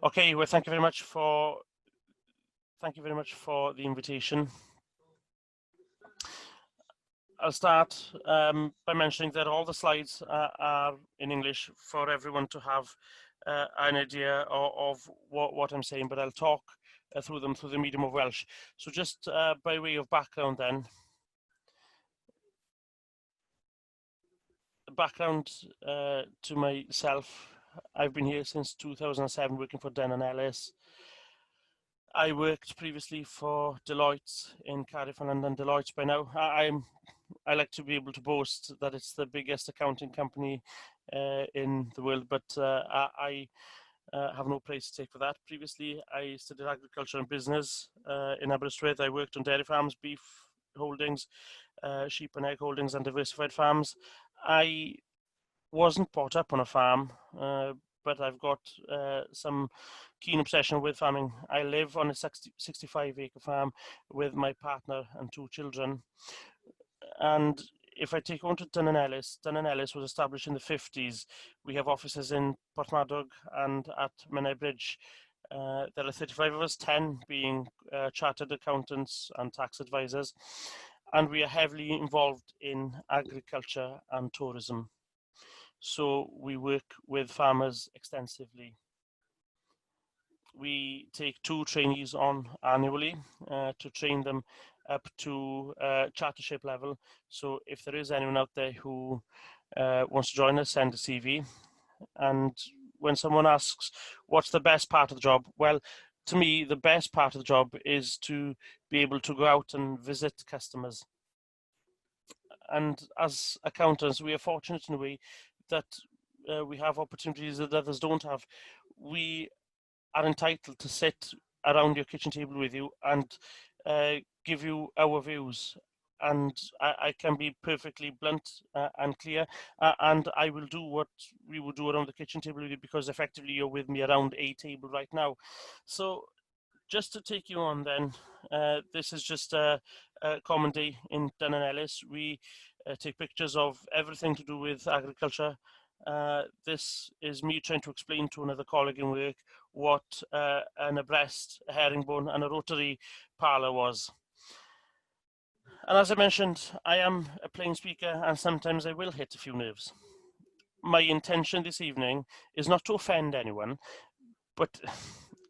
Okay, well, thank you very much for the invitation. I'll start by mentioning that all the slides are in English for everyone to have an idea of what I'm saying, but I'll talk through them through the medium of Welsh. So just by way of background then, the background to myself, I've been here since 2007 working for Dun & Ellis. I worked previously for Deloitte in Cardiff and London. Deloitte by now, I like to be able to boast that it's the biggest accounting company in the world, but I have no place to take for that. Previously, I studied agriculture and business in Aberystwyth. I worked on dairy farms, beef holdings, sheep and egg holdings, and diversified farms. I wasn't brought up on a farm, but I've got some keen obsession with farming. I live on a 65-acre farm with my partner and 2 children. And if I take on to Dun & Ellis was established in the 50s. We have offices in Porthmadog and at Menai Bridge. There are 35 of us, 10 being chartered accountants and tax advisors. And we are heavily involved in agriculture and tourism. So we work with farmers extensively. We take 2 trainees on annually to train them up to chartership level. So if there is anyone out there who wants to join us, send a CV. And when someone asks, what's the best part of the job? Well, to me, the best part of the job is to be able to go out and visit customers. And as accountants, we are fortunate in a way that we have opportunities that others don't have. We are entitled to sit around your kitchen table with you and give you our views. And I can be perfectly blunt and clear, and I will do what we would do around the kitchen table with you, because effectively you're with me around a table right now. So just to take you on then, this is just a common day in Dun & Ellis. We take pictures of everything to do with agriculture. This is me trying to explain to another colleague in work what an abreast, a herringbone and a rotary parlour was. And as I mentioned, I am a plain speaker and sometimes I will hit a few nerves. My intention this evening is not to offend anyone, but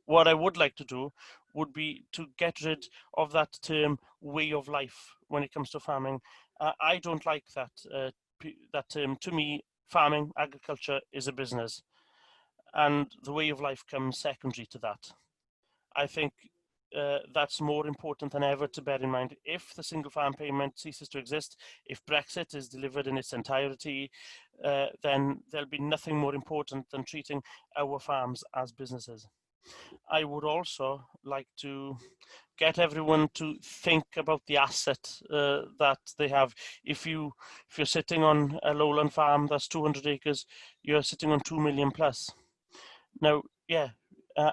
what I would like to do would be to get rid of that term way of life when it comes to farming. I don't like that term. To me, farming, agriculture is a business, and the way of life comes secondary to that. I think that's more important than ever to bear in mind. If the single farm payment ceases to exist, if Brexit is delivered in its entirety, then there'll be nothing more important than treating our farms as businesses. I would also like to get everyone to think about the asset that they have. If you're sitting on a lowland farm that's 200 acres, you're sitting on 2 million plus. Now, yeah,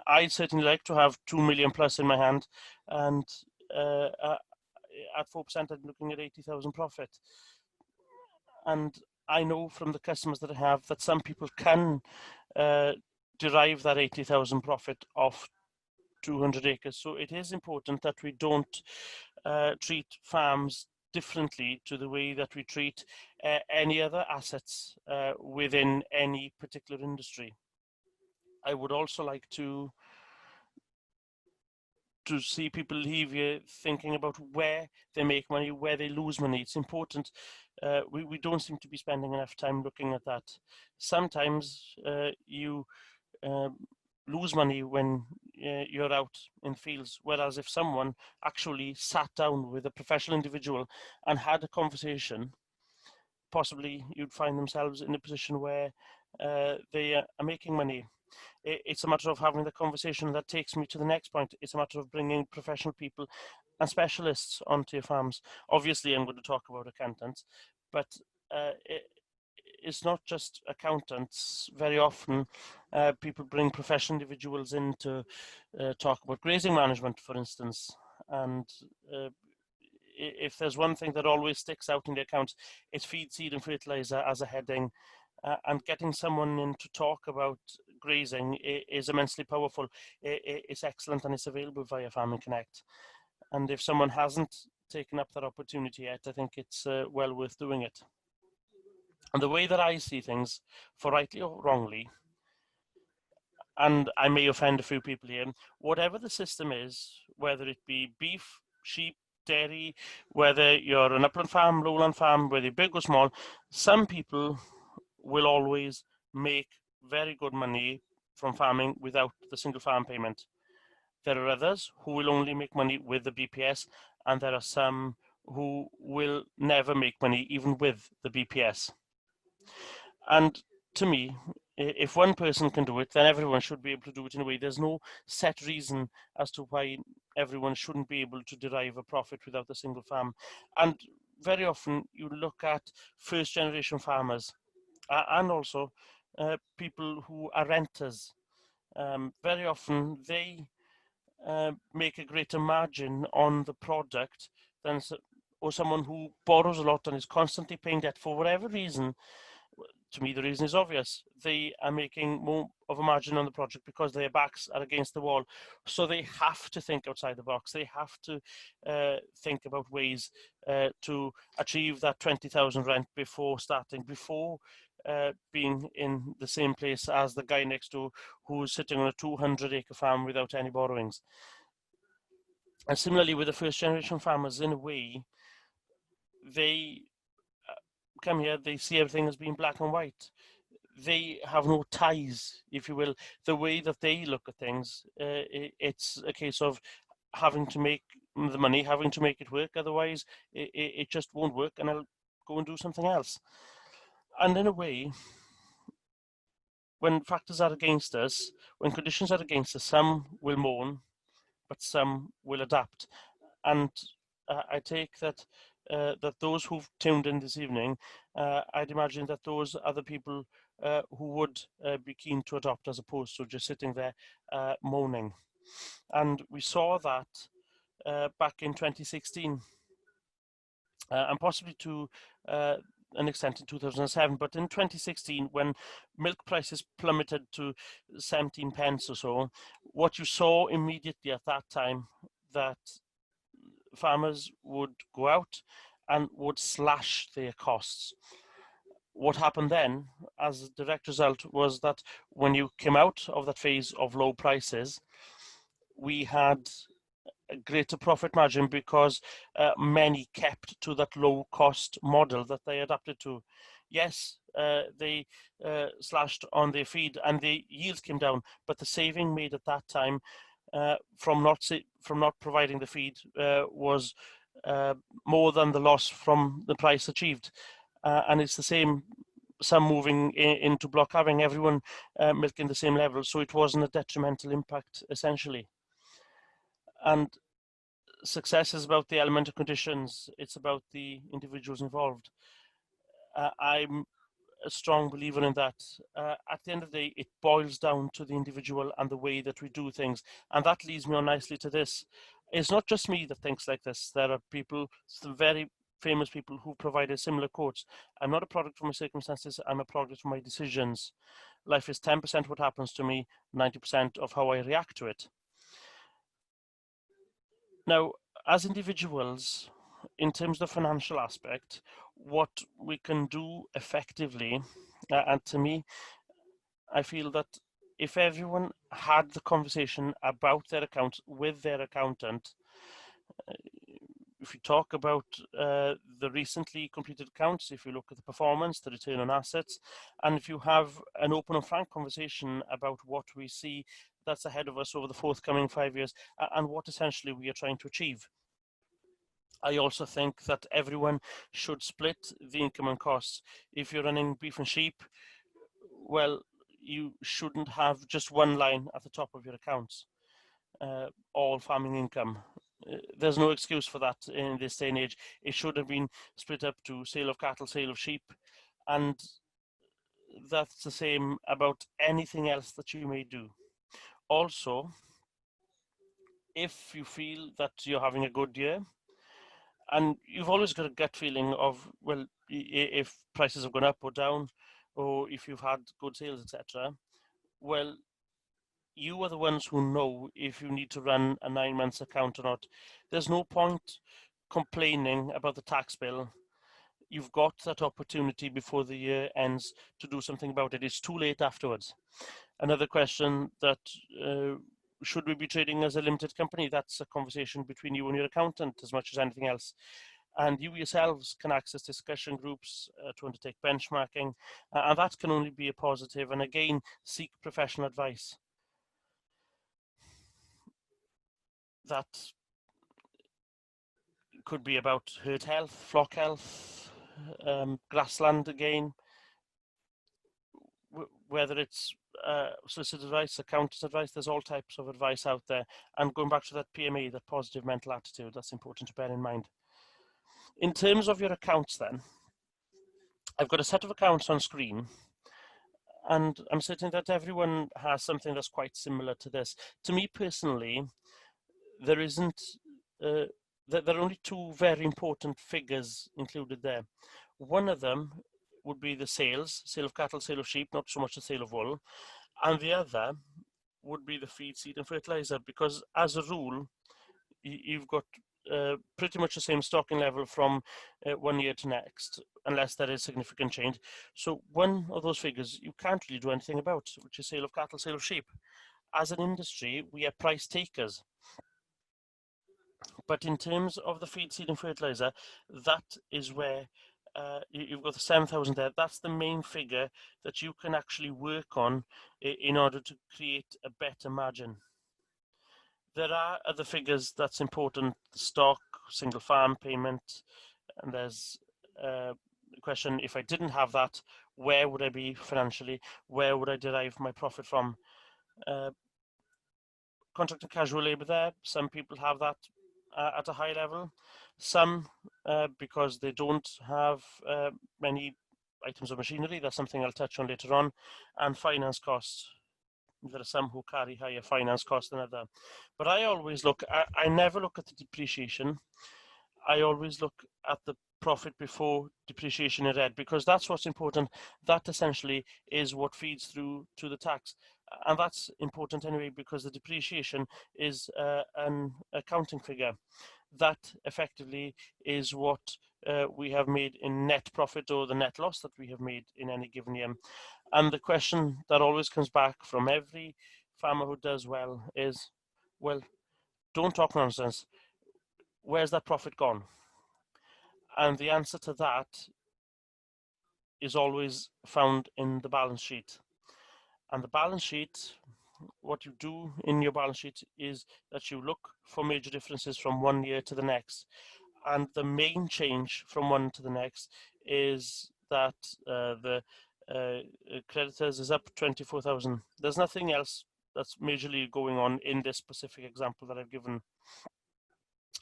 I'd certainly like to have 2 million plus in my hand, and at 4%, I'm looking at 80,000 profit. And I know from the customers that I have that some people can derive that 80,000 profit off 200 acres. So it is important that we don't treat farms differently to the way that we treat any other assets within any particular industry. I would also like to see people leave here thinking about where they make money, where they lose money. It's important. We don't seem to be spending enough time looking at that. Sometimes you lose money when you're out in fields, whereas if someone actually sat down with a professional individual and had a conversation, possibly you'd find themselves in a position where they are making money. It's a matter of having the conversation that takes me to the next point. It's a matter of bringing professional people and specialists onto your farms. Obviously, I'm going to talk about accountants, but it's not just accountants. Very often, people bring professional individuals in to talk about grazing management, for instance. And if there's one thing that always sticks out in the accounts, it's feed, seed and fertilizer as a heading. And getting someone in to talk about grazing is immensely powerful. It's excellent and it's available via Farming Connect. And if someone hasn't taken up that opportunity yet, I think it's well worth doing it. And the way that I see things, for rightly or wrongly, and I may offend a few people here, whatever the system is, whether it be beef, sheep, dairy, whether you're an upland farm, lowland farm, whether you're big or small, some people will always make very good money from farming without the single farm payment. There are others who will only make money with the BPS, and there are some who will never make money even with the BPS. And to me, if one person can do it, then everyone should be able to do it in a way. There's no set reason as to why everyone shouldn't be able to derive a profit without a single farm. And very often you look at first generation farmers and also people who are renters. Very often they make a greater margin on the product than or someone who borrows a lot and is constantly paying debt for whatever reason. To me, the reason is obvious. They are making more of a margin on the project because their backs are against the wall. So they have to think outside the box. They have to think about ways to achieve that 20,000 rent before starting, before being in the same place as the guy next door who's sitting on a 200-acre farm without any borrowings. And similarly with the first generation farmers, in a way, they come here, they see everything as being black and white. They have no ties, if you will. The way that they look at things, it's a case of having to make the money, having to make it work. Otherwise, it just won't work, and I'll go and do something else. And in a way, when factors are against us, when conditions are against us, some will moan, but some will adapt. And I take that that those who've tuned in this evening, I'd imagine that those are the people who would be keen to adopt as opposed to just sitting there moaning. And we saw that back in 2016 and possibly to an extent in 2007, but in 2016 when milk prices plummeted to 17 pence or so, what you saw immediately at that time that farmers would go out and would slash their costs. What happened then, as a direct result, was that when you came out of that phase of low prices, we had a greater profit margin because many kept to that low cost model that they adapted to. Yes, they slashed on their feed and the yields came down, but the saving made at that time from not providing the feed was more than the loss from the price achieved. And it's the same, some moving into block having everyone milking the same level, so it wasn't a detrimental impact essentially. And success is about the elemental conditions, it's about the individuals involved. I'm a strong believer in that. At the end of the day, it boils down to the individual and the way that we do things. And that leads me on nicely to this. It's not just me that thinks like this. There are people, some very famous people who provided similar quotes. I'm not a product of my circumstances, I'm a product of my decisions. Life is 10% what happens to me, 90% of how I react to it. Now, as individuals, in terms of the financial aspect, what we can do effectively, and to me, I feel that if everyone had the conversation about their accounts with their accountant, if you talk about the recently completed accounts, if you look at the performance, the return on assets, and if you have an open and frank conversation about what we see that's ahead of us over the forthcoming 5 years and what essentially we are trying to achieve. I also think that everyone should split the income and costs. If you're running beef and sheep, well, you shouldn't have just one line at the top of your accounts, all farming income. There's no excuse for that in this day and age. It should have been split up to sale of cattle, sale of sheep, and that's the same about anything else that you may do. Also, if you feel that you're having a good year, and you've always got a gut feeling of, well, if prices have gone up or down, or if you've had good sales, etc., well, you are the ones who know if you need to run a 9 months account or not. There's no point complaining about the tax bill. You've got that opportunity before the year ends to do something about it. It's too late afterwards. Another question that should we be trading as a limited company? That's a conversation between you and your accountant as much as anything else. And you yourselves can access discussion groups to undertake benchmarking, and that can only be a positive. And again, seek professional advice. That could be about herd health, flock health, grassland again, whether it's solicitor advice, accountant advice. There's all types of advice out there. And going back to that PMA, that positive mental attitude, that's important to bear in mind. In terms of your accounts then, I've got a set of accounts on screen, and I'm certain that everyone has something that's quite similar to this. To me personally, there isn't, there are only two very important figures included there. One of them would be the sale of cattle, sale of sheep, not so much the sale of wool. And the other would be the feed, seed and fertilizer, because as a rule, you've got pretty much the same stocking level from 1 year to next, unless there is significant change. So one of those figures you can't really do anything about, which is sale of cattle, sale of sheep. As an industry, we are price takers. But in terms of the feed, seed and fertilizer, that is where you've got the 7,000 there. That's the main figure that you can actually work on in order to create a better margin. There are other figures that's important: stock, single farm payment, and there's a question: if I didn't have that, where would I be financially? Where would I derive my profit from? Contract and casual labour there, some people have that at a high level. Some, because they don't have many items of machinery, that's something I'll touch on later on. And finance costs. There are some who carry higher finance costs than others. But I always look, I never look at the depreciation. I always look at the profit before depreciation in red, because that's what's important. That essentially is what feeds through to the tax. And that's important anyway, because the depreciation is an accounting figure. That effectively is what we have made in net profit, or the net loss that we have made in any given year. And the question that always comes back from every farmer who does well is, well, don't talk nonsense. Where's that profit gone? And the answer to that is always found in the balance sheet. And the balance sheet, what you do in your balance sheet is that you look for major differences from 1 year to the next. And the main change from one to the next is that the creditors is up 24,000. There's nothing else that's majorly going on in this specific example that I've given.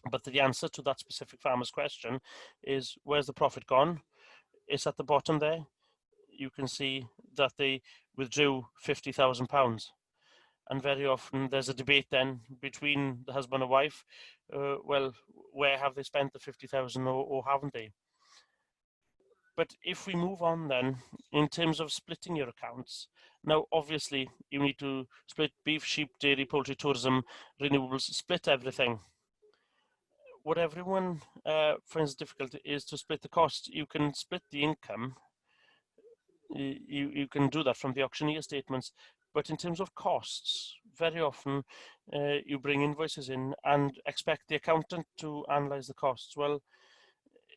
But the answer to that specific farmer's question is, where's the profit gone? It's at the bottom there. You can see that they withdrew £50,000. And very often there's a debate then between the husband and wife. Well, where have they spent the 50,000 or haven't they? But if we move on then, in terms of splitting your accounts, now obviously you need to split beef, sheep, dairy, poultry, tourism, renewables, split everything. What everyone finds difficult is to split the cost. You can split the income, you can do that from the auctioneer statements, but in terms of costs, very often you bring invoices in and expect the accountant to analyze the costs. Well,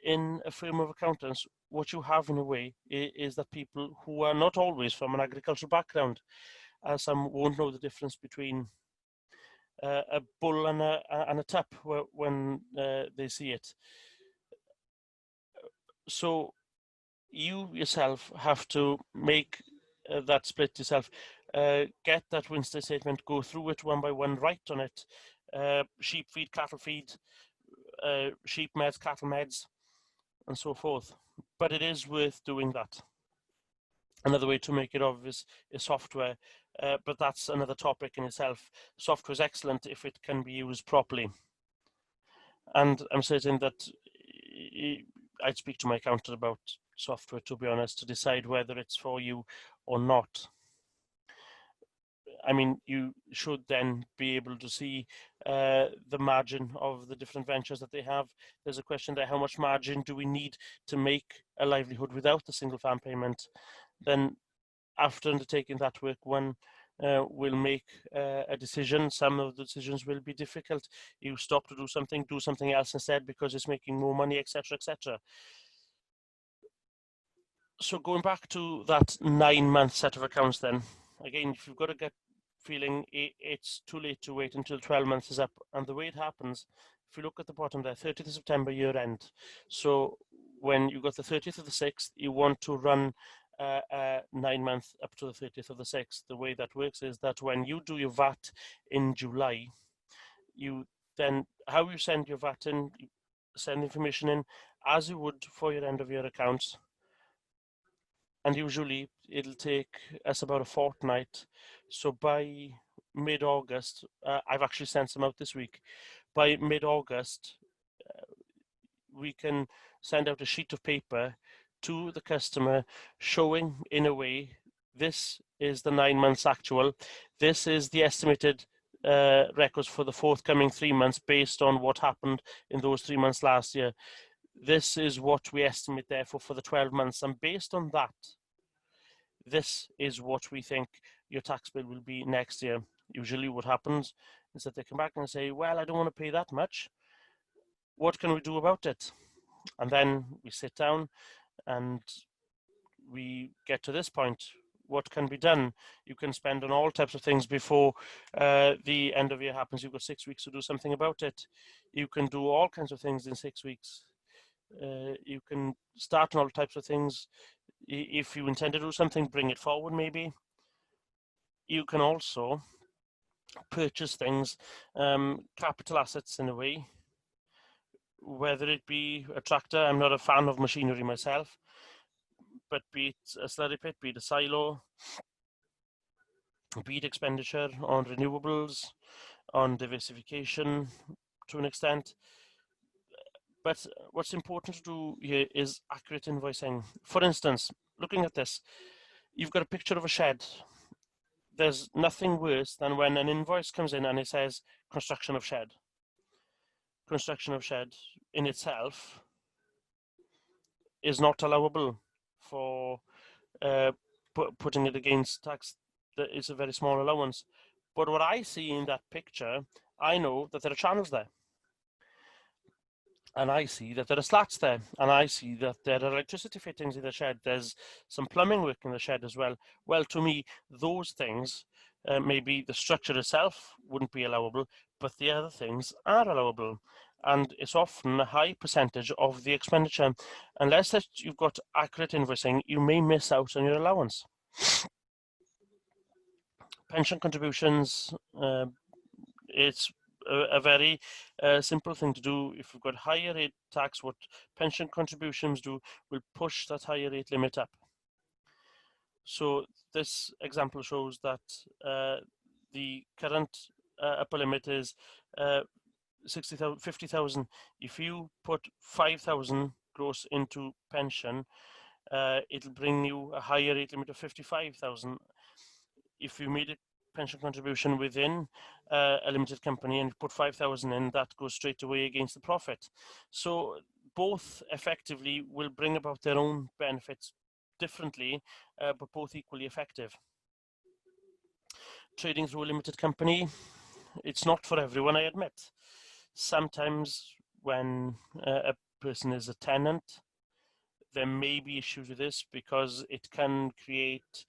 in a firm of accountants, what you have in a way is that people who are not always from an agricultural background, some won't know the difference between a bull and a tup when they see it. So you yourself have to make that split yourself. Get that Wednesday statement, go through it one by one, write on it. Sheep feed, cattle feed, sheep meds, cattle meds, and so forth. But it is worth doing that. Another way to make it obvious is software, but that's another topic in itself. Software is excellent if it can be used properly. And I'm certain that I'd speak to my accountant about software, to be honest, to decide whether it's for you or not. I mean, you should then be able to see the margin of the different ventures that they have. There's a question there, how much margin do we need to make a livelihood without the single farm payment? Then after undertaking that work, one will make a decision. Some of the decisions will be difficult. You stop to do something else instead because it's making more money, etc., etc. So going back to that 9-month set of accounts then, again, if you've got a gut feeling it's too late to wait until 12 months is up, and the way it happens, if you look at the bottom there, 30th of September year end. So when you got the 30th of the 6th, you want to run 9 months up to the 30th of the 6th. The way that works is that when you do your VAT in July, you then, how you send your VAT in, you send information in as you would for your end of year accounts. And usually it'll take us about a fortnight. So by mid-August, I've actually sent some out this week. By mid-August, we can send out a sheet of paper to the customer showing, in a way, this is the 9 months actual. This is the estimated records for the forthcoming 3 months based on what happened in those 3 months last year. This is what we estimate, therefore, for the 12 months. And based on that, this is what we think your tax bill will be next year. Usually what happens is that they come back and say, well, I don't want to pay that much. What can we do about it? And then we sit down and we get to this point. What can be done? You can spend on all types of things before the end of year happens. You've got 6 weeks to do something about it. You can do all kinds of things in 6 weeks. You can start on all types of things. If you intend to do something, bring it forward maybe. You can also purchase things, capital assets in a way, whether it be a tractor. I'm not a fan of machinery myself, but be it a slurry pit, be it a silo, be it expenditure on renewables, on diversification to an extent. But what's important to do here is accurate invoicing. For instance, looking at this, you've got a picture of a shed. There's nothing worse than when an invoice comes in and it says construction of shed. Construction of shed in itself is not allowable for putting it against tax. It's a very small allowance. But what I see in that picture, I know that there are channels there. And I see that there are slats there, and I see that there are electricity fittings in the shed. There's some plumbing work in the shed as well. Well, to me, those things, maybe the structure itself wouldn't be allowable, but the other things are allowable. And it's often a high percentage of the expenditure. Unless you've got accurate invoicing, you may miss out on your allowance. Pension contributions, it's a very simple thing to do. If you've got higher rate tax, what pension contributions do will push that higher rate limit up. So this example shows that the current upper limit is 50,000. If you put 5,000 gross into pension, it'll bring you a higher rate limit of 55,000. If you made a pension contribution within a limited company and you put 5,000 in, that goes straight away against the profit. So both effectively will bring about their own benefits differently, but both equally effective. Trading through a limited company, it's not for everyone, I admit. Sometimes when a person is a tenant, there may be issues with this because it can create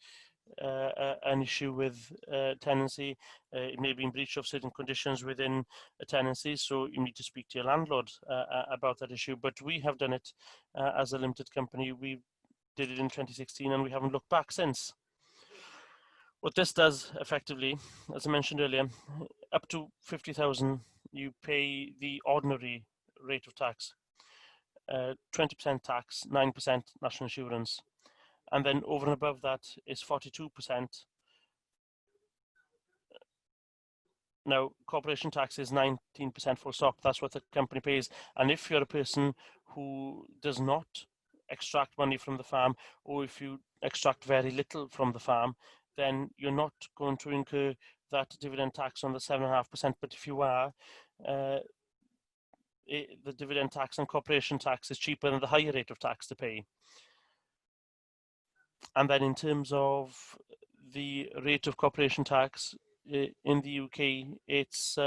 an issue with tenancy. It may be in breach of certain conditions within a tenancy, so you need to speak to your landlord about that issue. But we have done it as a limited company. We did it in 2016 and we haven't looked back since. What this does effectively, as I mentioned earlier, up to 50,000, you pay the ordinary rate of tax, 20% tax, 9% national insurance. And then over and above that is 42%. Now, corporation tax is 19% full stop. That's what the company pays. And if you're a person who does not extract money from the farm, or if you extract very little from the farm, then you're not going to incur that dividend tax on the 7.5%. But if you are, the dividend tax and corporation tax is cheaper than the higher rate of tax to pay. And then in terms of the rate of corporation tax in the UK, it's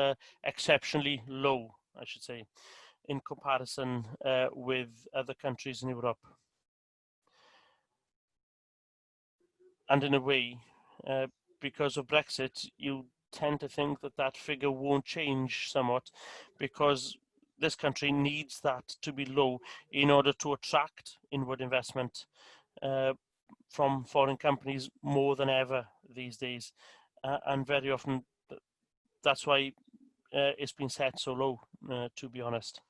exceptionally low, I should say, in comparison with other countries in Europe. And in a way, because of Brexit, you tend to think that that figure won't change somewhat, because this country needs that to be low in order to attract inward investment from foreign companies more than ever these days. And very often that's why it's been set so low, to be honest.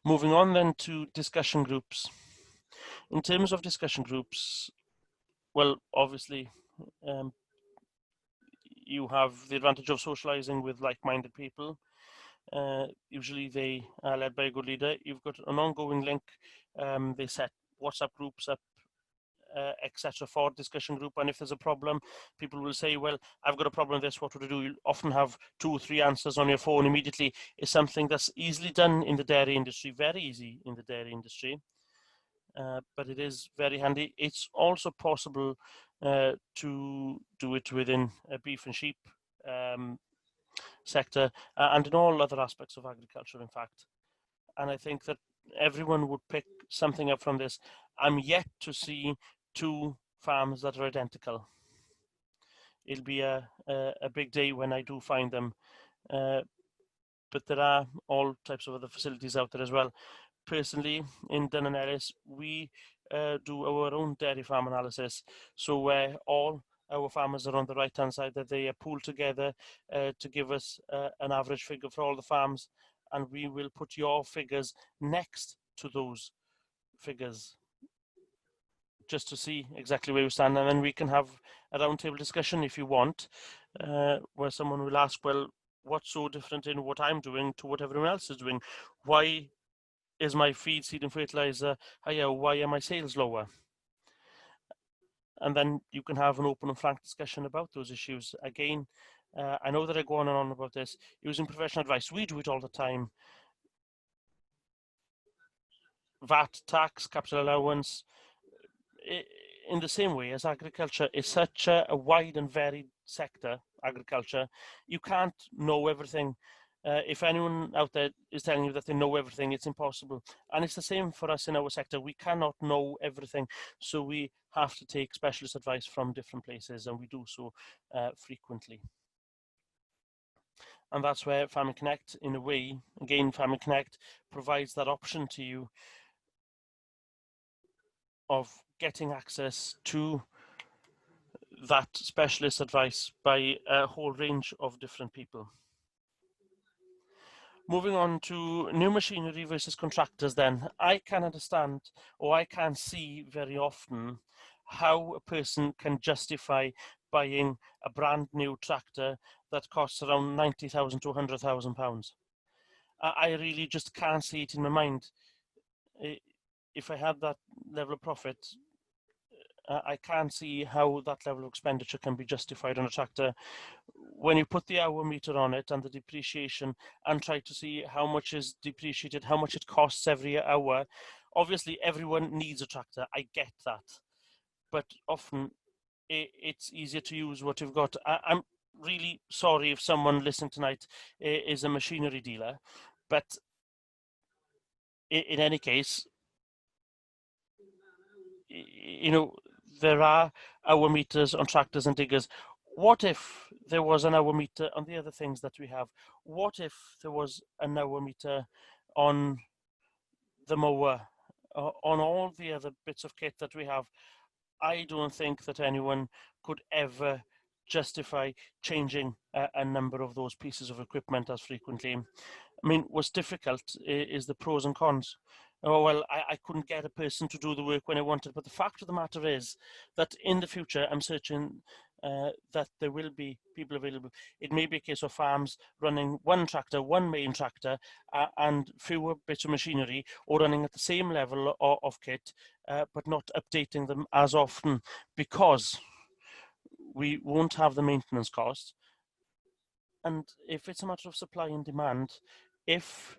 Moving on then to discussion groups. In terms of discussion groups, well, obviously, you have the advantage of socializing with like-minded people. Usually they are led by a good leader. You've got an ongoing link. They set WhatsApp groups up, etc. for discussion group. And if there's a problem, people will say, well, I've got a problem with this, what would I do? You'll often have 2 or 3 answers on your phone immediately. It's something that's easily done in the dairy industry, very easy in the dairy industry. But it is very handy. It's also possible to do it within a beef and sheep sector and in all other aspects of agriculture, in fact. And I think that everyone would pick something up from this. I'm yet to see 2 farms that are identical. It'll be a big day when I do find them. But there are all types of other facilities out there as well. Personally, in Dun and Ellis, we do our own dairy farm analysis. So where all our farmers are on the right-hand side, that they are pooled together to give us an average figure for all the farms, and we will put your figures next to those figures just to see exactly where you stand, and then we can have a roundtable discussion if you want, where someone will ask, well, what's so different in what I'm doing to what everyone else is doing? Why is my feed, seed and fertilizer higher? Why are my sales lower? And then you can have an open and frank discussion about those issues. Again, I know that I go on and on about this. Using professional advice, we do it all the time. VAT, tax, capital allowance, in the same way as agriculture is such a wide and varied sector, agriculture, you can't know everything. If anyone out there is telling you that they know everything, it's impossible. And it's the same for us in our sector. We cannot know everything. So we have to take specialist advice from different places, and we do so frequently. And that's where Farming Connect, in a way, again, Farming Connect provides that option to you of getting access to that specialist advice by a whole range of different people. Moving on to new machinery versus contractors then, I can understand, or I can see very often, how a person can justify buying a brand new tractor that costs around £90,000 to £100,000. I really just can't see it in my mind. If I had that level of profit, I can't see how that level of expenditure can be justified on a tractor. When you put the hour meter on it and the depreciation and try to see how much is depreciated, how much it costs every hour, obviously everyone needs a tractor, I get that. But often it's easier to use what you've got. I'm really sorry if someone listening tonight is a machinery dealer, but in any case, you know, there are hour meters on tractors and diggers. What if there was an hour meter on the other things that we have? What if there was an hour meter on the mower, on all the other bits of kit that we have? I don't think that anyone could ever justify changing a number of those pieces of equipment as frequently. I mean, what's difficult is the pros and cons. Oh, well, I couldn't get a person to do the work when I wanted, but the fact of the matter is that in the future, I'm certain that there will be people available. It may be a case of farms running one tractor, one main tractor, and fewer bits of machinery, or running at the same level of kit, but not updating them as often, because we won't have the maintenance costs. And if it's a matter of supply and demand, if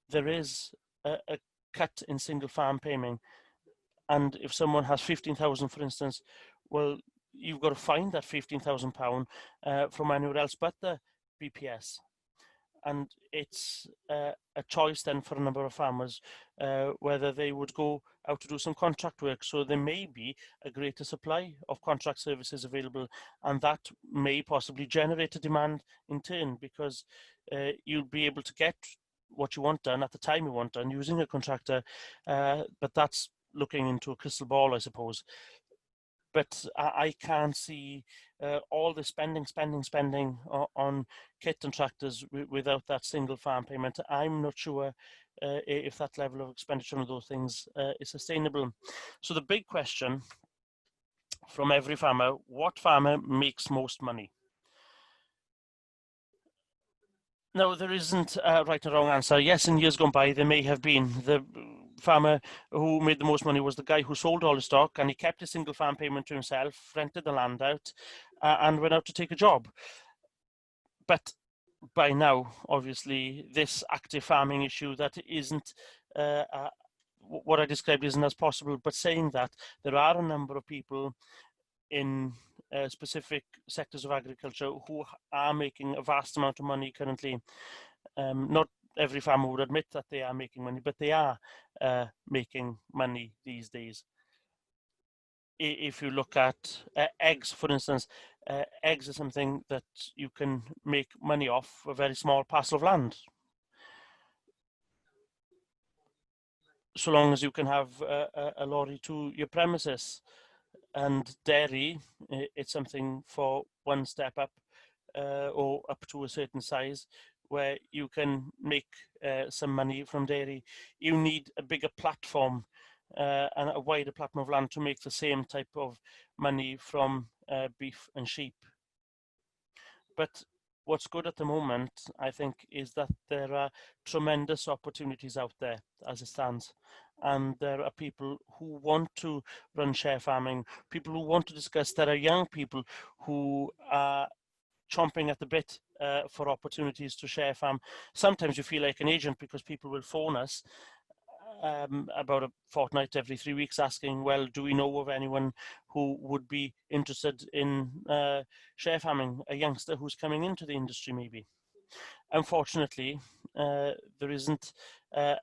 there is a cut in single farm payment, and if someone has 15,000, for instance, well, you've got to find that £15,000 from anywhere else but the BPS. And it's a choice then for a number of farmers whether they would go out to do some contract work. So there may be a greater supply of contract services available, and that may possibly generate a demand in turn, because you'll be able to get what you want done at the time you want done using a contractor, but that's looking into a crystal ball, I suppose. But I can't see all the spending on kit and tractors without that single farm payment. I'm not sure if that level of expenditure on those things is sustainable. So the big question from every farmer: what farmer makes most money? No, there isn't a right or wrong answer. Yes, in years gone by, there may have been. The farmer who made the most money was the guy who sold all his stock, and he kept his single farm payment to himself, rented the land out, and went out to take a job. But by now, obviously, this active farming issue that isn't what I described isn't as possible. But saying that, there are a number of people in specific sectors of agriculture who are making a vast amount of money currently. Not every farmer would admit that they are making money, but they are making money these days. If you look at eggs, for instance, eggs are something that you can make money off a very small parcel of land. So long as you can have a lorry to your premises. And dairy, it's something for one step up or up to a certain size where you can make some money from dairy. You need a bigger platform and a wider platform of land to make the same type of money from beef and sheep. But what's good at the moment, I think, is that there are tremendous opportunities out there as it stands. And there are people who want to run share farming, people who want to discuss. There are young people who are chomping at the bit for opportunities to share farm. Sometimes you feel like an agent because people will phone us about a fortnight, every 3 weeks, asking, well, do we know of anyone who would be interested in share farming, a youngster who's coming into the industry maybe. Unfortunately, there isn't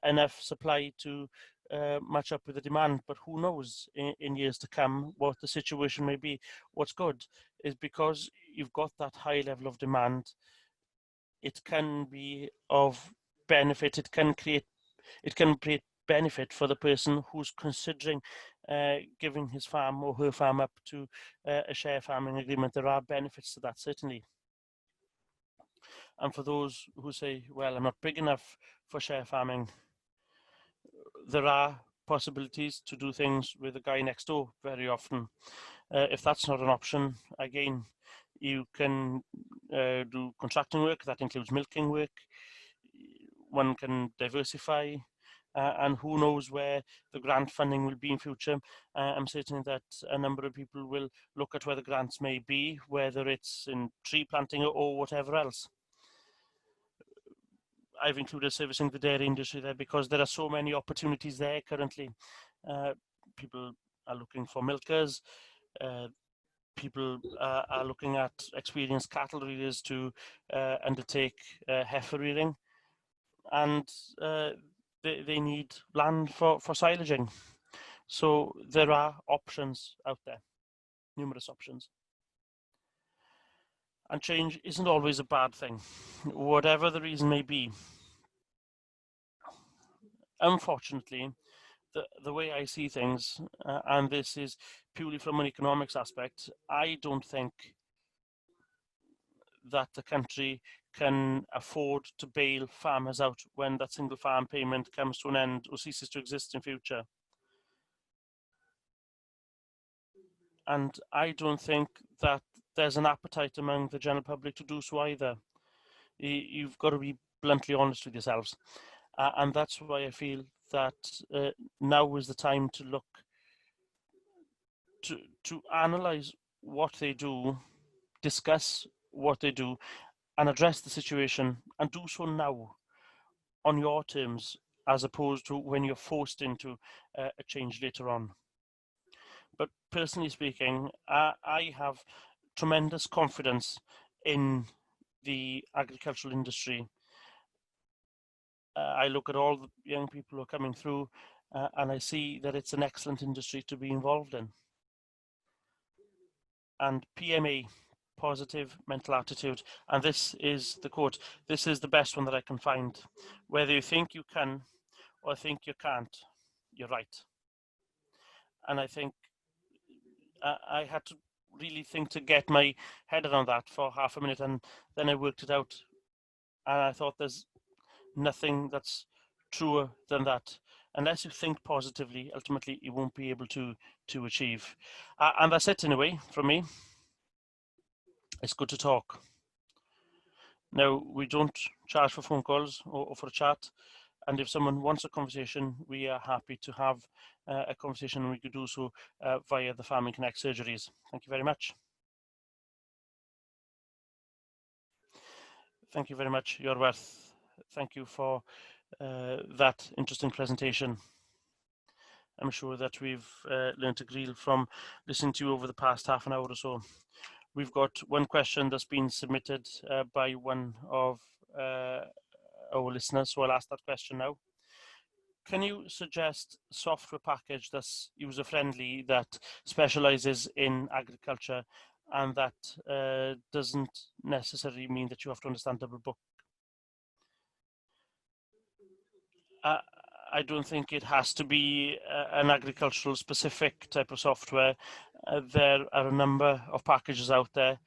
enough supply to match up with the demand, but who knows in years to come what the situation may be. What's good is because you've got that high level of demand, it can be of benefit, it can create benefit for the person who's considering giving his farm or her farm up to a share farming agreement. There are benefits to that, certainly. And for those who say, well, I'm not big enough for share farming, there are possibilities to do things with the guy next door very often. If that's not an option, again, you can do contracting work. That includes milking work. One can diversify. And who knows where the grant funding will be in future. I'm certain that a number of people will look at where the grants may be, whether it's in tree planting or whatever else. I've included servicing the dairy industry there because there are so many opportunities there currently. People are looking for milkers. People are looking at experienced cattle rearers to undertake heifer rearing. And they need land for silaging. So there are options out there, numerous options. And change isn't always a bad thing, whatever the reason may be. Unfortunately, the way I see things, and this is purely from an economics aspect, I don't think that the country can afford to bail farmers out when that single farm payment comes to an end or ceases to exist in future. And I don't think that there's an appetite among the general public to do so either. You've got to be bluntly honest with yourselves. And that's why I feel that now is the time to look to analyse what they do, discuss what they do, and address the situation, and do so now on your terms, as opposed to when you're forced into a change later on. But personally speaking, I have tremendous confidence in the agricultural industry. I look at all the young people who are coming through, and I see that it's an excellent industry to be involved in. And PMA, positive mental attitude, and this is the quote, this is the best one that I can find. Whether you think you can or think you can't, you're right. And I think I had to really think to get my head around that for half a minute, and then I worked it out, and I thought there's nothing that's truer than that. Unless you think positively, ultimately you won't be able to achieve. And that's it in a way from me. It's good to talk. Now, we don't charge for phone calls or for a chat, and if someone wants a conversation, we are happy to have a conversation, and we could do so via the Farming Connect surgeries. Thank you very much. Thank you very much, Yorwerth. Thank you for that interesting presentation. I'm sure that we've learned a great deal from listening to you over the past half an hour or so. We've got one question that's been submitted by one of our listeners, so I'll ask that question now. Can you suggest a software package that's user-friendly, that specializes in agriculture, and that doesn't necessarily mean that you have to understand double book? I don't think it has to be an agricultural specific type of software. There are a number of packages out there,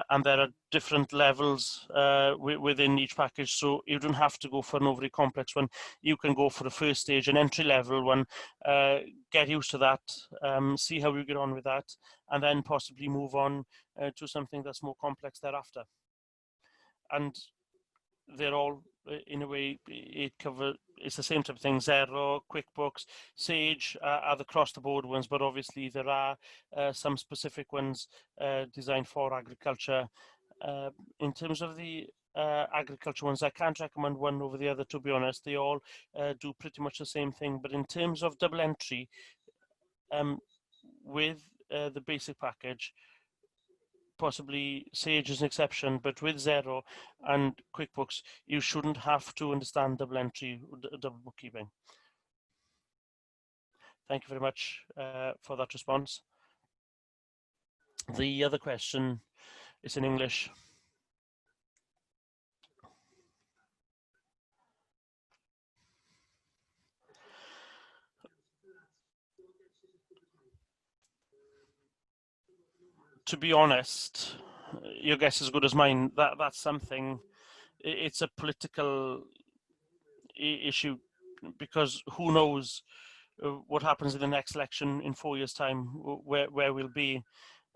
and there are different levels within each package. So you don't have to go for an overly complex one. You can go for the first stage, an entry level one, get used to that, see how you get on with that, and then possibly move on to something that's more complex thereafter. And they're all, in a way, it's the same type of thing. Xero, QuickBooks, Sage are the across-the-board ones, but obviously there are some specific ones designed for agriculture. In terms of the agriculture ones, I can't recommend one over the other, to be honest. They all do pretty much the same thing. But in terms of double entry, with the basic package, possibly Sage is an exception, but with Xero and QuickBooks, you shouldn't have to understand double entry, double bookkeeping. Thank you very much for that response. The other question is in English. To be honest, your guess is as good as mine. That's something. It's a political issue, because who knows what happens in the next election in 4 years' time, where we'll be.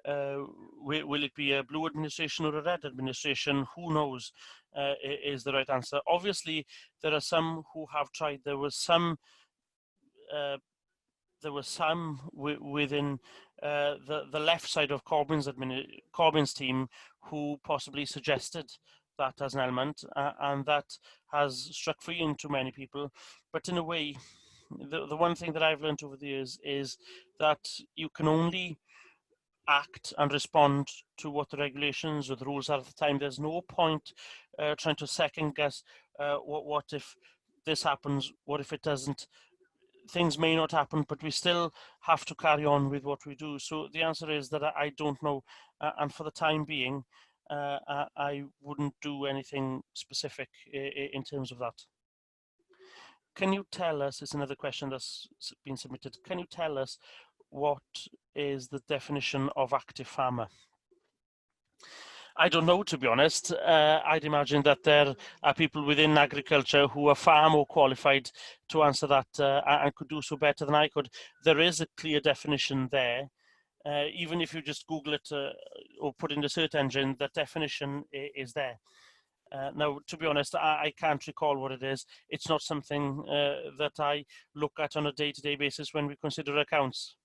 Will it be a blue administration or a red administration? Who knows is the right answer. Obviously, there are some who have tried. There was some within the left side of Corbyn's team who possibly suggested that as an element, and that has struck fear into many people. But in a way, the one thing that I've learned over the years is that you can only act and respond to what the regulations or the rules are at the time. There's no point trying to second guess what if this happens, what if it doesn't. Things may not happen, but we still have to carry on with what we do. So the answer is that I don't know, and for the time being, I wouldn't do anything specific in terms of that. Can you tell us, it's another question that's been submitted, can you tell us what is the definition of active farmer? I don't know, to be honest. I'd imagine that there are people within agriculture who are far more qualified to answer that and could do so better than I could. There is a clear definition there. Even if you just Google it or put in the search engine, that definition is there. Now, to be honest, I can't recall what it is. It's not something that I look at on a day-to-day basis when we consider accounts.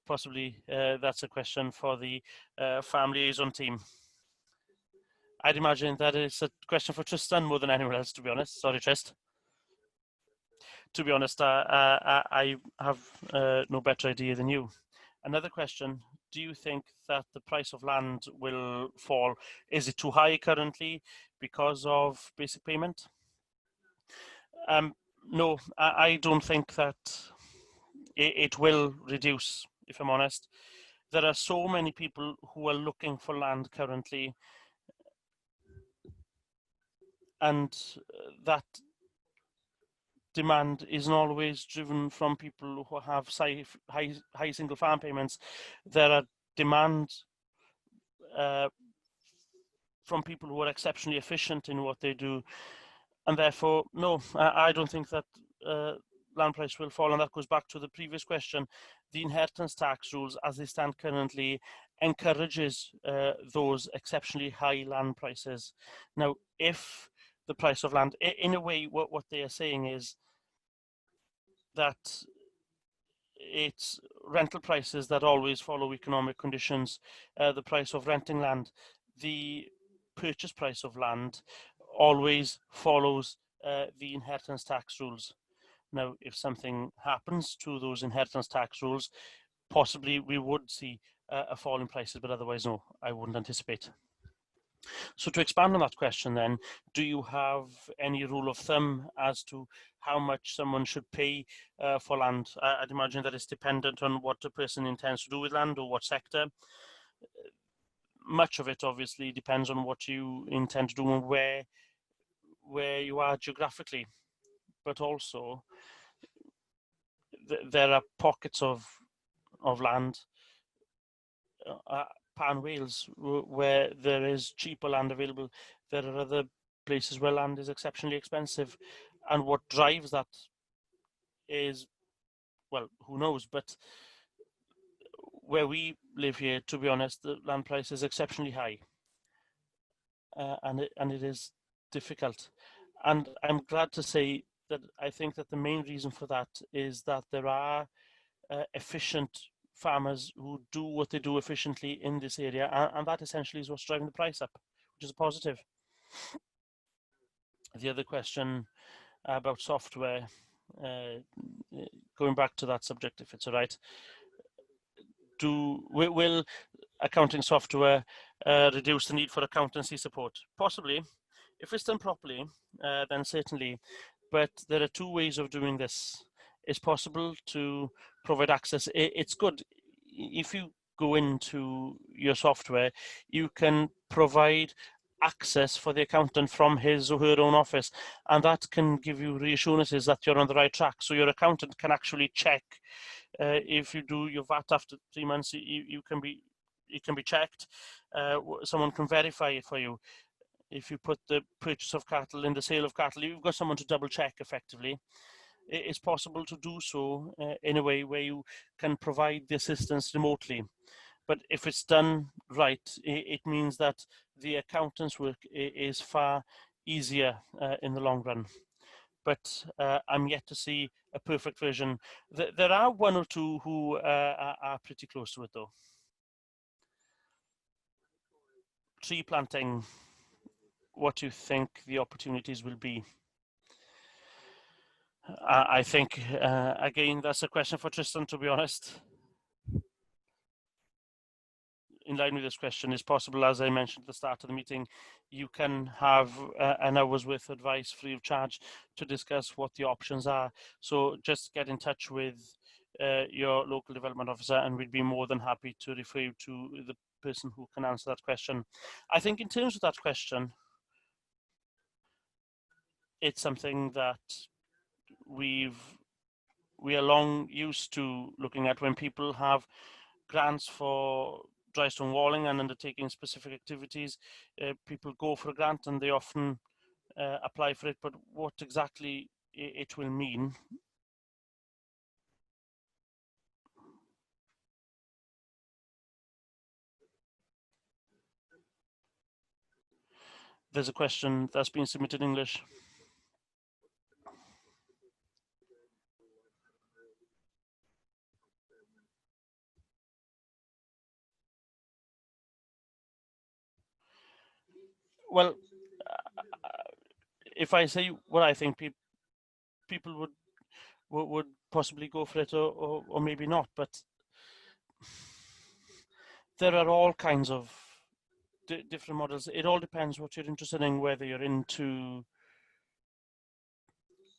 possibly that's a question for the family liaison team. I'd imagine that it's a question for Tristan more than anyone else, to be honest. Sorry, Trist. To be honest, I have no better idea than you. Another question, do you think that the price of land will fall? Is it too high currently because of basic payment? No, I don't think that it will reduce, if I'm honest. There are so many people who are looking for land currently, and that demand isn't always driven from people who have high single farm payments. There are demand from people who are exceptionally efficient in what they do, and therefore, no, I don't think that land price will fall. And that goes back to the previous question. The inheritance tax rules, as they stand currently, encourages those exceptionally high land prices. Now, if the price of land, in a way, what they are saying is that it's rental prices that always follow economic conditions, the price of renting land. The purchase price of land always follows the inheritance tax rules. Now, if something happens to those inheritance tax rules, possibly we would see a fall in prices, but otherwise, no, I wouldn't anticipate. So to expand on that question then, do you have any rule of thumb as to how much someone should pay for land? I'd imagine that it's dependent on what a person intends to do with land or what sector. Much of it obviously depends on what you intend to do and where you are geographically, but also there are pockets of land, Pan Wales, where there is cheaper land available. There are other places where land is exceptionally expensive, and what drives that is, well, who knows, but where we live here, to be honest, the land price is exceptionally high, and it is difficult. And I'm glad to say that I think that the main reason for that is that there are efficient farmers who do what they do efficiently in this area, and that essentially is what's driving the price up, which is a positive. The other question about software, going back to that subject, if it's all right, will accounting software reduce the need for accountancy support? Possibly. If it's done properly, then certainly. But there are two ways of doing this. It's possible to provide access. It's good if you go into your software, you can provide access for the accountant from his or her own office, and that can give you reassurances that you're on the right track. So your accountant can actually check if you do your VAT after 3 months, it can be checked. Someone can verify it for you. If you put the purchase of cattle in the sale of cattle, you've got someone to double check effectively. It's possible to do so in a way where you can provide the assistance remotely. But if it's done right, it means that the accountant's work is far easier in the long run. But I'm yet to see a perfect version. There are one or two who are pretty close to it, though. Tree planting, what do you think the opportunities will be? I think, again, that's a question for Tristan, to be honest. In line with this question, is possible, as I mentioned at the start of the meeting, you can have an hour's worth of advice free of charge to discuss what the options are. So just get in touch with your local development officer, and we'd be more than happy to refer you to the person who can answer that question. I think in terms of that question, it's something that we are long used to looking at when people have grants for dry stone walling and undertaking specific activities. People go for a grant and they often apply for it, but what exactly it will mean, there's a question that's been submitted in English. Well, if I say what I think, people would possibly go for it, or maybe not. But there are all kinds of different models. It all depends what you're interested in, whether you're into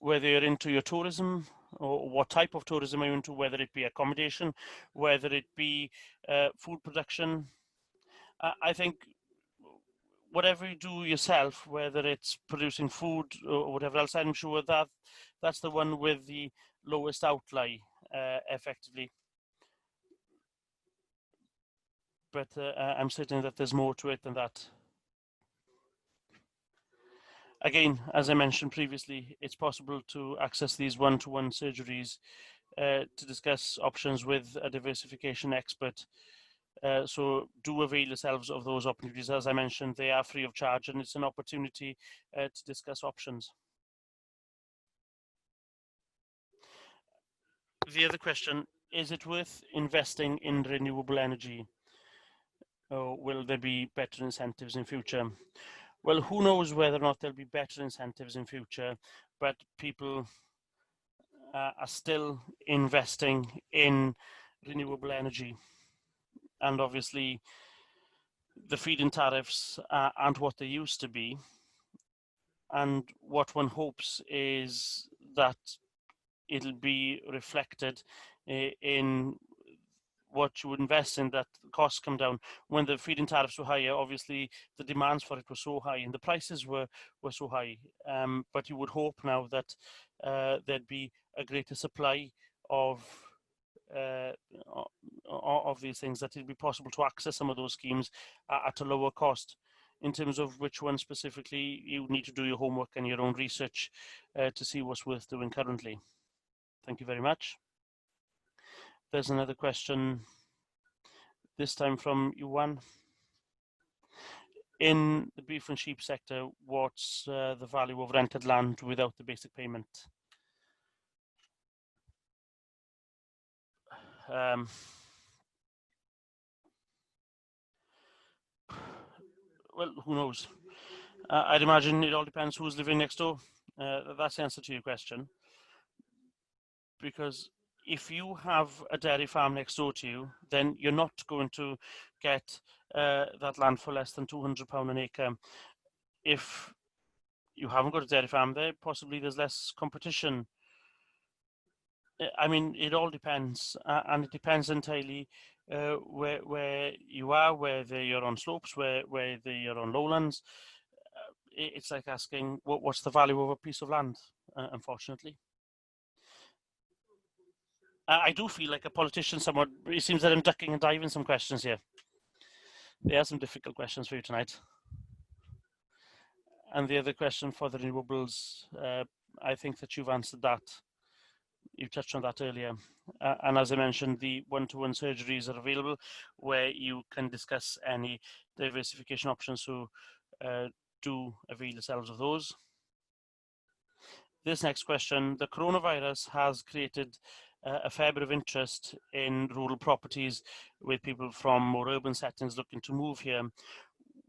your tourism, or what type of tourism are you into, whether it be accommodation, whether it be food production. I think whatever you do yourself, whether it's producing food or whatever else, I'm sure that's the one with the lowest outlay, effectively. But I'm certain that there's more to it than that. Again, as I mentioned previously, it's possible to access these one-to-one surgeries to discuss options with a diversification expert. So do avail yourselves of those opportunities. As I mentioned, they are free of charge, and it's an opportunity to discuss options. The other question, is it worth investing in renewable energy? Or will there be better incentives in future? Well, who knows whether or not there'll be better incentives in future, but people are still investing in renewable energy. And obviously, the feed-in tariffs aren't what they used to be. And what one hopes is that it'll be reflected in what you would invest in, that costs come down. When the feed-in tariffs were higher, obviously the demands for it were so high and the prices were so high. But you would hope now that there'd be a greater supply of these things, that it'd be possible to access some of those schemes at a lower cost. In terms of which one specifically, you need to do your homework and your own research to see what's worth doing currently. Thank you very much. There's another question, this time from Yuan. In the beef and sheep sector, what's the value of rented land without the basic payment? Well, who knows? I'd imagine it all depends who's living next door. That's the answer to your question. Because if you have a dairy farm next door to you, then you're not going to get that land for less than £200 an acre. If you haven't got a dairy farm there, possibly there's less competition. I mean, it all depends, and it depends entirely where you are, whether you're on slopes, whether you're on lowlands. It's like asking what's the value of a piece of land, unfortunately. I do feel like a politician somewhat. It seems that I'm ducking and diving some questions here. There are some difficult questions for you tonight. And the other question for the renewables, I think that you've answered that. You touched on that earlier. And as I mentioned, the one-to-one surgeries are available where you can discuss any diversification options. So do avail yourselves of those. This next question, the coronavirus has created a fair bit of interest in rural properties with people from more urban settings looking to move here.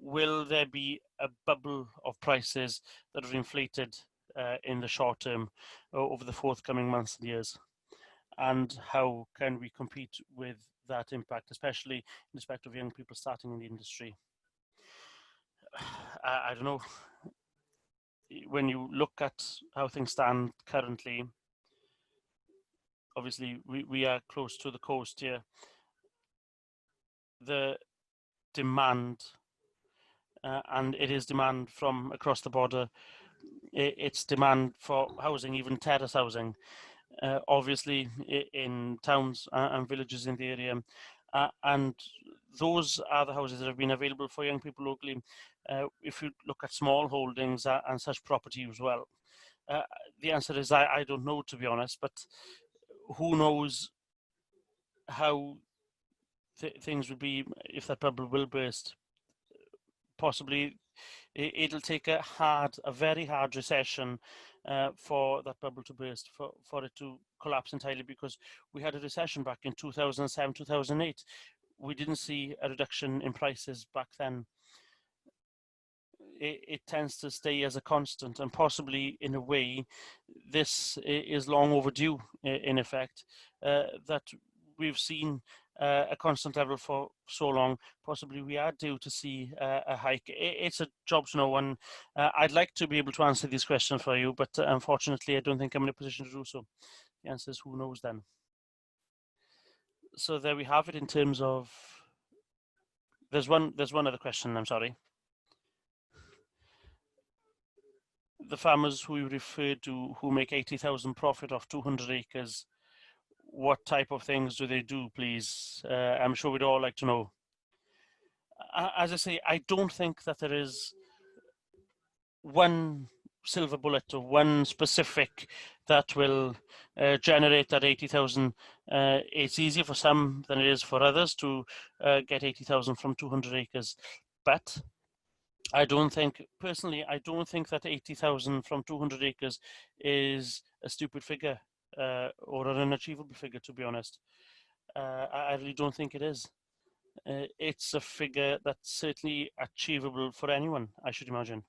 Will there be a bubble of prices that are inflated in the short term over the forthcoming months and years? And how can we compete with that impact, especially in respect of young people starting in the industry? I don't know. When you look at how things stand currently, obviously we are close to the coast here. The demand, and it is demand from across the border, it's demand for housing, even terrace housing, obviously in towns and villages in the area. And those are the houses that have been available for young people locally. If you look at small holdings and such property as well, the answer is I don't know, to be honest, but who knows how things would be if that bubble will burst. Possibly it'll take a very hard recession for that bubble to burst, for it to collapse entirely, because we had a recession back in 2007, 2008. We didn't see a reduction in prices back then. it tends to stay as a constant, and possibly in a way this is long overdue in effect, that we've seen a constant level for so long. Possibly we are due to see a hike. It's a job to know, and I'd like to be able to answer these questions for you, but unfortunately I don't think I'm in a position to do so. The answer is who knows then. So there we have it in terms of, there's one other question, I'm sorry. The farmers who you referred to who make 80,000 profit off 200 acres, what type of things do they do, please? I'm sure we'd all like to know. As I say, I don't think that there is one silver bullet or one specific that will generate that 80,000. It's easier for some than it is for others to get 80,000 from 200 acres. But I don't think, personally, I don't think that 80,000 from 200 acres is a stupid figure or an unachievable figure, to be honest. I really don't think it is. It's a figure that's certainly achievable for anyone, I should imagine.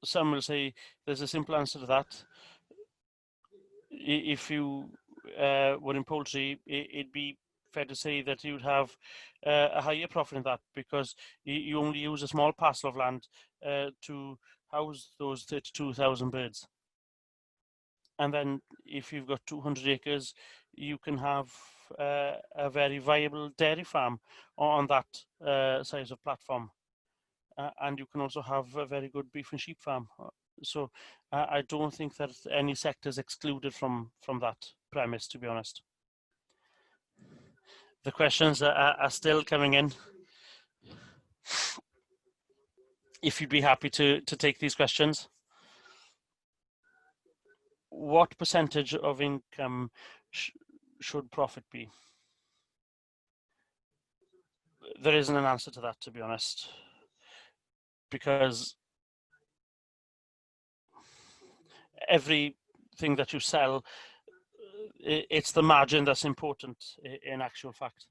Some will say there's a simple answer to that. If you were in poultry, it'd be fair to say that you'd have a higher profit in that, because you only use a small parcel of land to house those 32,000 birds. And then if you've got 200 acres, you can have a very viable dairy farm on that size of platform. And you can also have a very good beef and sheep farm. So I don't think that any sector is excluded from that premise, to be honest. The questions are still coming in. If you'd be happy to take these questions. What percentage of income should profit be? There isn't an answer to that, to be honest, because everything that you sell, it's the margin that's important in actual fact.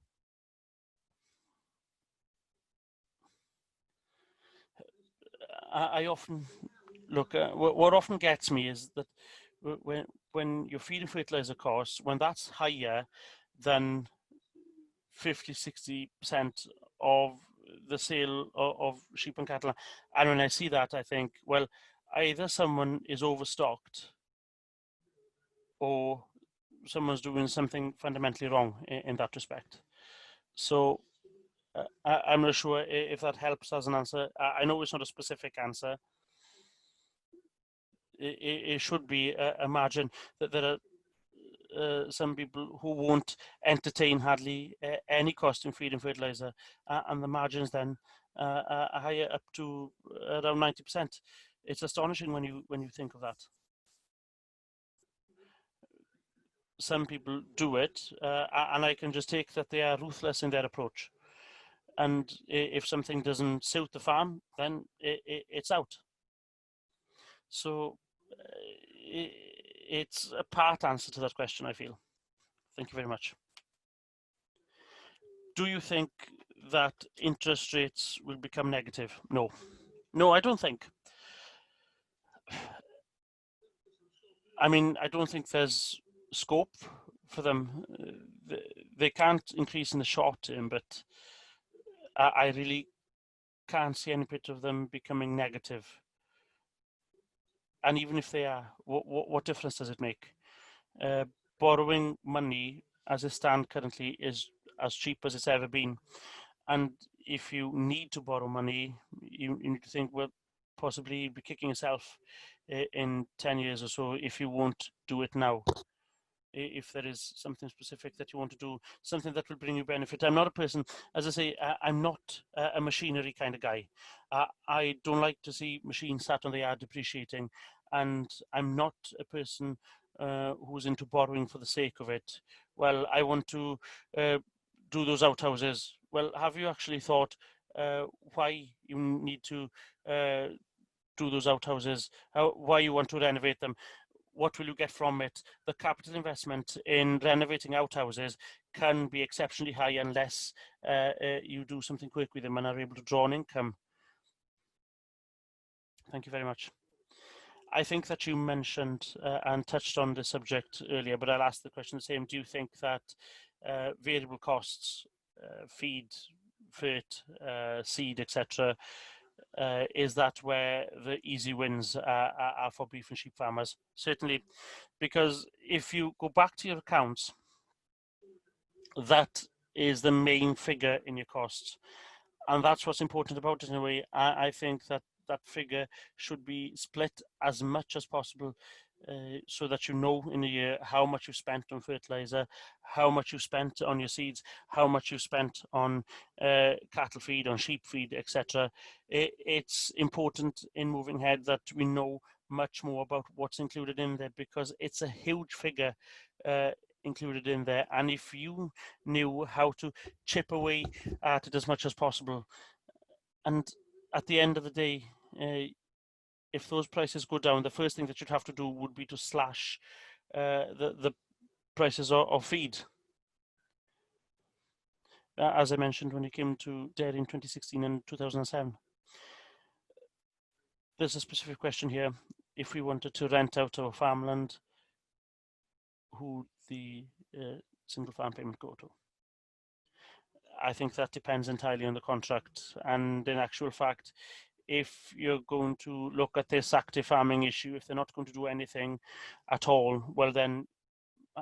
I often look, what often gets me is that when you're feeding fertilizer costs, when that's higher than 50-60% of the sale of sheep and cattle, and when I see that, I think, well, either someone is overstocked or someone's doing something fundamentally wrong in that respect. So I'm not sure if that helps as an answer. I know it's not a specific answer. It should be a margin that there are some people who won't entertain hardly any cost in feed and fertilizer, and the margins then are higher, up to around 90%. It's astonishing when you think of that. Some people do it, and I can just take that they are ruthless in their approach. And if something doesn't suit the farm, then it's out. So it's a part answer to that question, I feel. Thank you very much. Do you think that interest rates will become negative? No. No, I don't think. I mean, I don't think there's scope for them. They can't increase in the short term, but I really can't see any bit of them becoming negative. And even if they are, what difference does it make? Borrowing money as it stands currently is as cheap as it's ever been. And if you need to borrow money, you need to think, well, possibly you'd be kicking yourself in 10 years or so if you won't do it now. If there is something specific that you want to do, something that will bring you benefit. I'm not a person, as I say, I'm not a machinery kind of guy. I don't like to see machines sat on the yard depreciating, and I'm not a person who's into borrowing for the sake of it. Well, I want to do those outhouses. Well, have you actually thought why you need to do those outhouses, why you want to renovate them? What will you get from it? The capital investment in renovating outhouses can be exceptionally high unless you do something quick with them and are able to draw an income. Thank you very much. I think that you mentioned and touched on the subject earlier, but I'll ask the question the same. Do you think that variable costs, feed, fert, seed, etc., is that where the easy wins are for beef and sheep farmers? Certainly, because if you go back to your accounts, that is the main figure in your costs. And that's what's important about it in a way. I think that that figure should be split as much as possible so that you know in a year how much you spent on fertilizer, how much you spent on your seeds, how much you spent on cattle feed, on sheep feed, etc. It's important in moving ahead that we know much more about what's included in there, because it's a huge figure included in there. And if you knew how to chip away at it as much as possible, and at the end of the day, if those prices go down, the first thing that you'd have to do would be to slash the prices of feed. As I mentioned, when it came to dairy in 2016 and 2007. There's a specific question here. If we wanted to rent out our farmland, who the single farm payment go to? I think that depends entirely on the contract. And in actual fact, if you're going to look at this active farming issue, if they're not going to do anything at all, well then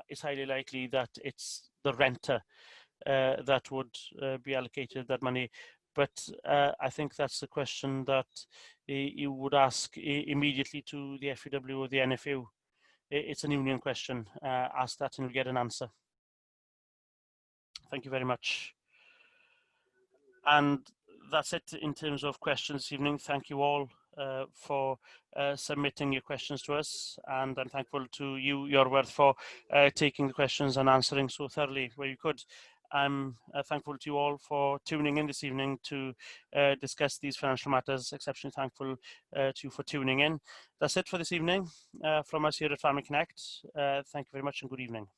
it's highly likely that it's the renter that would be allocated that money. But I think that's the question that you would ask immediately to the FEW or the NFU. It's an union question. Ask that and you'll get an answer. Thank you very much. And that's it in terms of questions this evening. Thank you all for submitting your questions to us, and I'm thankful to you, Yorwerth, for taking the questions and answering so thoroughly where you could. I'm thankful to you all for tuning in this evening to discuss these financial matters. Exceptionally thankful to you for tuning in. That's it for this evening from us here at Farming Connect. Thank you very much and good evening.